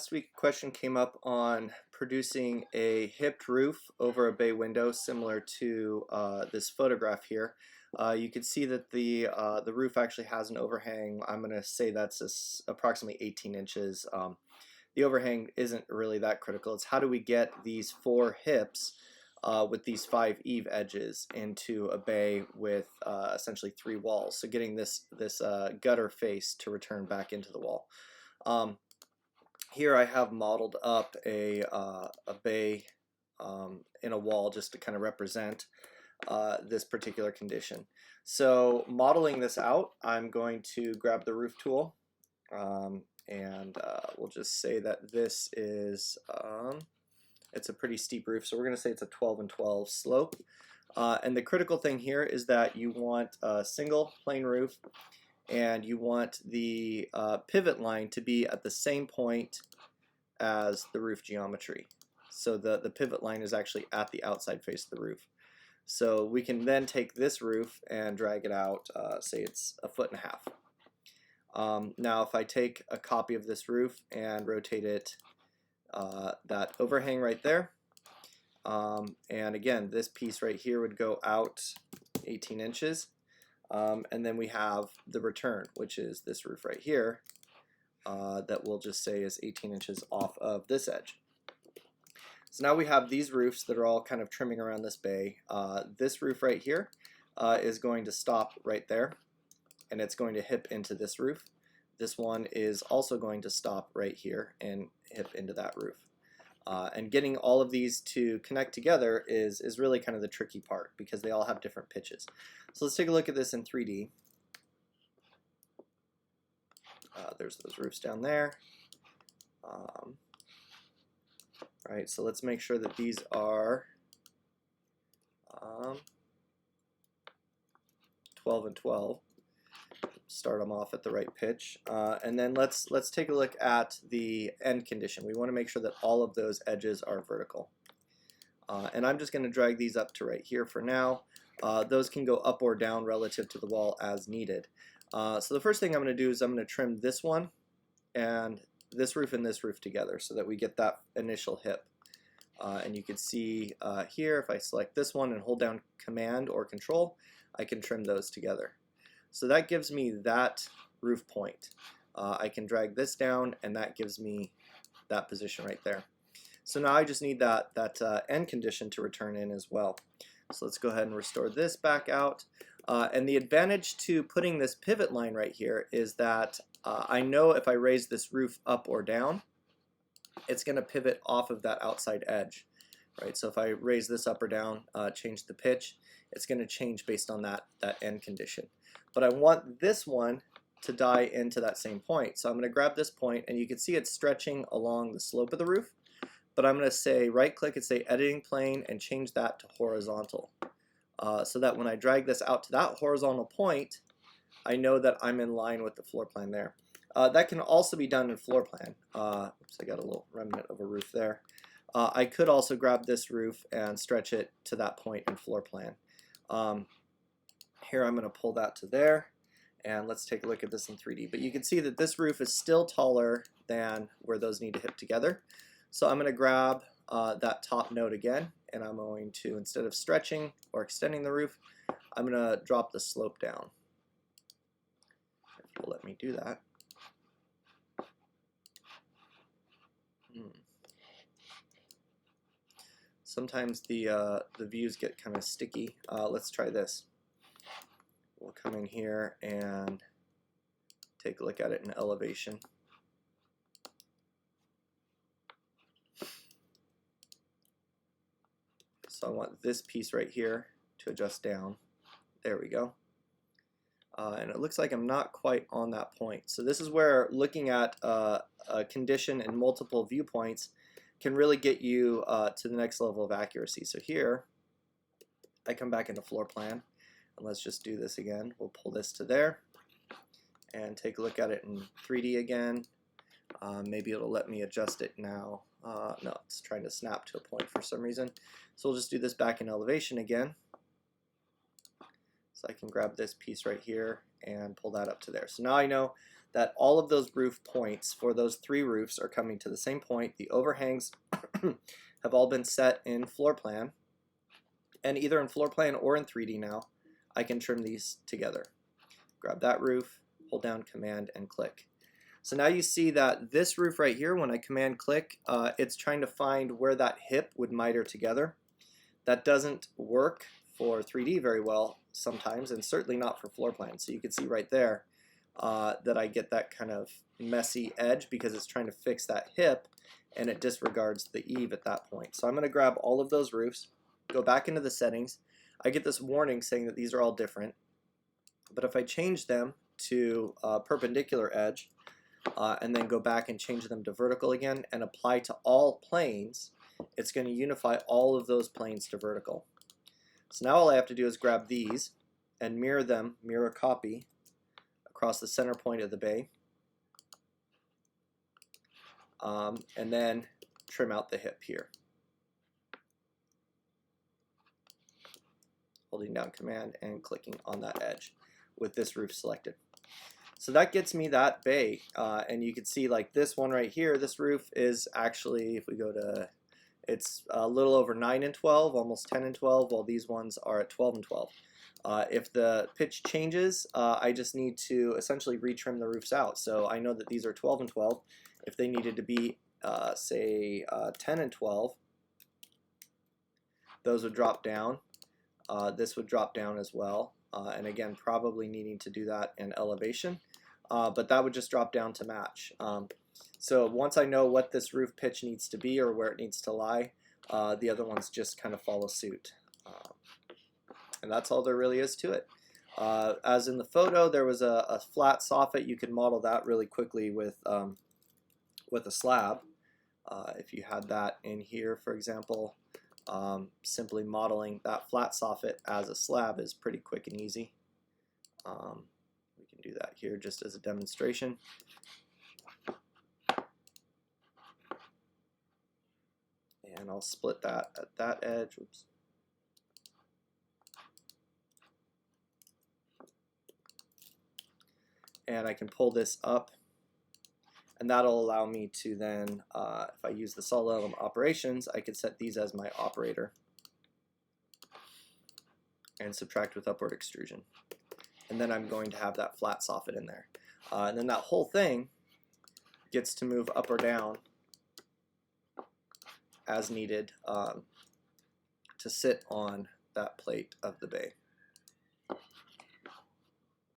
Last week a question came up on producing a hipped roof over a bay window similar to this photograph here. You can see that the roof actually has an overhang. I'm going to say that's approximately 18 inches. The overhang isn't really that critical. It's how do we get these four hips with these five eave edges into a bay with essentially three walls. So getting this gutter face to return back into the wall. Here I have modeled up a bay in a wall just to kind of represent this particular condition. So modeling this out, I'm going to grab the roof tool and we'll just say that this is it's a pretty steep roof, so we're going to say it's a 12 and 12 slope. And the critical thing here is that you want a single plane roof, and you want the pivot line to be at the same point as the roof geometry. So the pivot line is actually at the outside face of the roof. So we can then take this roof and drag it out, say it's 1.5 feet. Now if I take a copy of this roof and rotate it, that overhang right there, and again this piece right here would go out 18 inches. And then we have the return, which is this roof right here, that we'll just say is 18 inches off of this edge. So now we have these roofs that are all kind of trimming around this bay. This roof right here is going to stop right there, and it's going to hip into this roof. This one is also going to stop right here and hip into that roof. And getting all of these to connect together is really kind of the tricky part because they all have different pitches. So let's take a look at this in 3D. There's those roofs down there. Right, so let's make sure that these are 12 and 12. Start them off at the right pitch, and then let's take a look at the end condition. We want to make sure that all of those edges are vertical, and I'm just going to drag these up to right here for now. Those can go up or down relative to the wall as needed. So the first thing I'm going to do is I'm going to trim this one and this roof and this roof together so that we get that initial hip. And you can see here, if I select this one and hold down Command or Control, I can trim those together. So that gives me that roof point. I can drag this down, and that gives me that position right there. So now I just need that end condition to return in as well. So let's go ahead and restore this back out. And the advantage to putting this pivot line right here is that I know if I raise this roof up or down, it's going to pivot off of that outside edge. Right? So if I raise this up or down, change the pitch, it's going to change based on that end condition. But I want this one to die into that same point. So I'm going to grab this point, and you can see it's stretching along the slope of the roof. But I'm going to say right-click and say Editing Plane and change that to horizontal. So that when I drag this out to that horizontal point, I know that I'm in line with the floor plan there. That can also be done in floor plan. Oops, I got a little remnant of a roof there. I could also grab this roof and stretch it to that point in floor plan. Here I'm going to pull that to there, and let's take a look at this in 3D. But you can see that this roof is still taller than where those need to hip together. So I'm going to grab that top node again, and I'm going to, instead of stretching or extending the roof, I'm going to drop the slope down. If it will let me do that. Sometimes the views get kind of sticky. Let's try this. We'll come in here and take a look at it in elevation. So I want this piece right here to adjust down. There we go. And it looks like I'm not quite on that point. So this is where looking at a condition in multiple viewpoints can really get you to the next level of accuracy. So here, I come back into floor plan, and let's just do this again. We'll pull this to there, and take a look at it in 3D again. Maybe it'll let me adjust it now. No, it's trying to snap to a point for some reason. So we'll just do this back in elevation again. So I can grab this piece right here and pull that up to there. So now I know that all of those roof points for those 3 roofs are coming to the same point. The overhangs have all been set in floor plan, and either in floor plan or in 3D now, I can trim these together. Grab that roof, hold down Command and click. So now you see that this roof right here, when I Command click, it's trying to find where that hip would miter together. That doesn't work for 3D very well sometimes, and certainly not for floor plan. So you can see right there that I get that kind of messy edge because it's trying to fix that hip and it disregards the eave at that point. So I'm going to grab all of those roofs, go back into the settings. I get this warning saying that these are all different, but if I change them to perpendicular edge and then go back and change them to vertical again and apply to all planes, it's going to unify all of those planes to vertical. So now all I have to do is grab these and mirror them, mirror copy, across the center point of the bay, and then trim out the hip here. Holding down Command and clicking on that edge with this roof selected. So that gets me that bay, and you can see like this one right here, this roof is actually, if we go to, it's a little over 9 and 12, almost 10 and 12, while these ones are at 12 and 12. If the pitch changes, I just need to essentially retrim the roofs out. So I know that these are 12 and 12. If they needed to be, say, 10 and 12, those would drop down. This would drop down as well. And again, probably needing to do that in elevation. But that would just drop down to match. So once I know what this roof pitch needs to be or where it needs to lie, the other ones just kind of follow suit. And that's all there really is to it. As in the photo, there was a flat soffit. You could model that really quickly with a slab. If you had that in here, for example, simply modeling that flat soffit as a slab is pretty quick and easy. We can do that here just as a demonstration. And I'll split that at that edge. Oops. And I can pull this up, and that'll allow me to then, if I use the solid element operations, I could set these as my operator and subtract with upward extrusion. And then I'm going to have that flat soffit in there. And then that whole thing gets to move up or down as needed to sit on that plate of the bay.